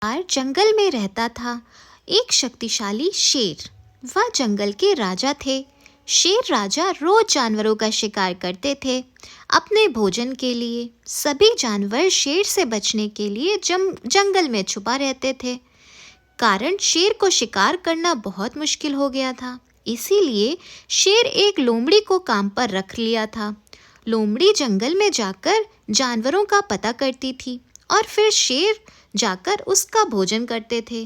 यार जंगल में रहता था एक शक्तिशाली शेर। वह जंगल के राजा थे। शेर राजा रोज जानवरों का शिकार करते थे अपने भोजन के लिए। सभी जानवर शेर से बचने के लिए जंगल में छुपा रहते थे, कारण शेर को शिकार करना बहुत मुश्किल हो गया था। इसीलिए शेर एक लोमड़ी को काम पर रख लिया था। लोमड़ी जंगल में जाकर जानवरों का पता करती थी और फिर शेर जाकर उसका भोजन करते थे।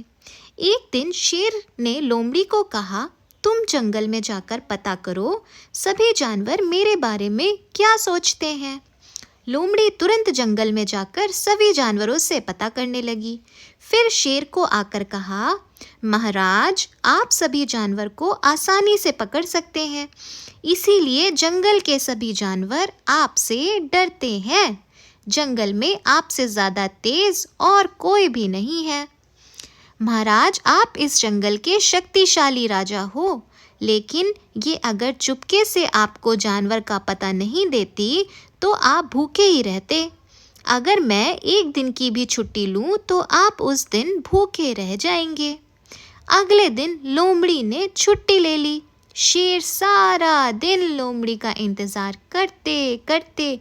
एक दिन शेर ने लोमड़ी को कहा, तुम जंगल में जाकर पता करो सभी जानवर मेरे बारे में क्या सोचते हैं। लोमड़ी तुरंत जंगल में जाकर सभी जानवरों से पता करने लगी। फिर शेर को आकर कहा, महाराज, आप सभी जानवर को आसानी से पकड़ सकते हैं, इसीलिए जंगल के सभी जानवर आपसे डरते हैं। जंगल में आपसे ज़्यादा तेज और कोई भी नहीं है। महाराज, आप इस जंगल के शक्तिशाली राजा हो, लेकिन ये अगर चुपके से आपको जानवर का पता नहीं देती तो आप भूखे ही रहते। अगर मैं एक दिन की भी छुट्टी लूं तो आप उस दिन भूखे रह जाएंगे। अगले दिन लोमड़ी ने छुट्टी ले ली। शेर सारा दिन लोमड़ी का इंतजार करते करते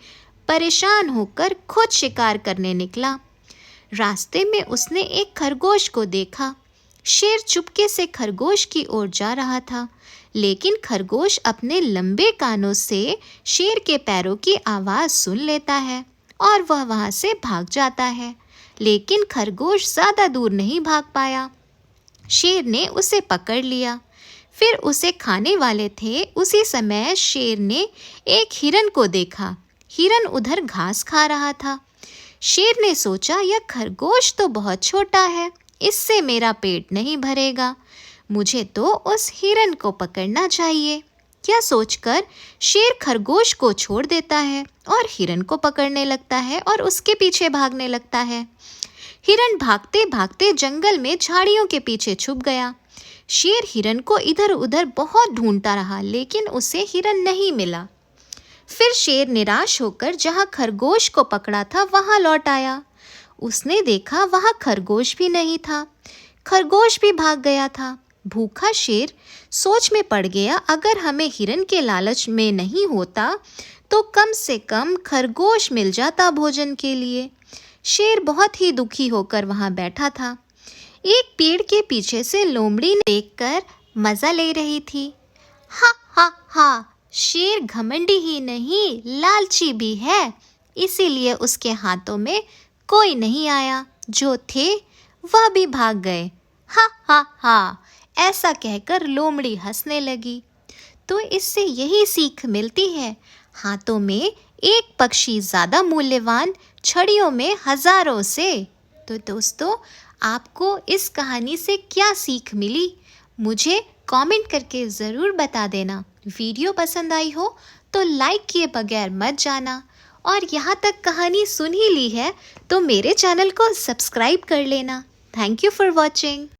परेशान होकर खुद शिकार करने निकला। रास्ते में उसने एक खरगोश को देखा। शेर चुपके से खरगोश की ओर जा रहा था, लेकिन खरगोश अपने लंबे कानों से शेर के पैरों की आवाज़ सुन लेता है और वह वहाँ से भाग जाता है। लेकिन खरगोश ज़्यादा दूर नहीं भाग पाया। शेर ने उसे पकड़ लिया। फिर उसे खाने वाले थे। उसी समय शेर ने एक हिरन को देखा। हिरन उधर घास खा रहा था। शेर ने सोचा, यह खरगोश तो बहुत छोटा है, इससे मेरा पेट नहीं भरेगा, मुझे तो उस हिरन को पकड़ना चाहिए। क्या सोचकर शेर खरगोश को छोड़ देता है और हिरन को पकड़ने लगता है और उसके पीछे भागने लगता है। हिरन भागते भागते जंगल में झाड़ियों के पीछे छुप गया। शेर हिरन को इधर उधर बहुत ढूंढता रहा, लेकिन उसे हिरन नहीं मिला। फिर शेर निराश होकर जहाँ खरगोश को पकड़ा था वहाँ लौट आया। उसने देखा वहाँ खरगोश भी नहीं था। खरगोश भी भाग गया था। भूखा शेर सोच में पड़ गया, अगर हमें हिरन के लालच में नहीं होता तो कम से कम खरगोश मिल जाता भोजन के लिए। शेर बहुत ही दुखी होकर वहाँ बैठा था। एक पेड़ के पीछे से लोमड़ी देखकर मज़ा ले रही थी। हा हा हा, शेर घमंडी ही नहीं लालची भी है, इसीलिए उसके हाथों में कोई नहीं आया। जो थे वह भी भाग गए। हा हा हा, ऐसा कहकर लोमड़ी हंसने लगी। तो इससे यही सीख मिलती है, हाथों में एक पक्षी ज़्यादा मूल्यवान, छड़ियों में हज़ारों से। तो दोस्तों, आपको इस कहानी से क्या सीख मिली, मुझे कमेंट करके ज़रूर बता देना। वीडियो पसंद आई हो तो लाइक किए बगैर मत जाना, और यहाँ तक कहानी सुन ही ली है तो मेरे चैनल को सब्सक्राइब कर लेना। Thank you for watching.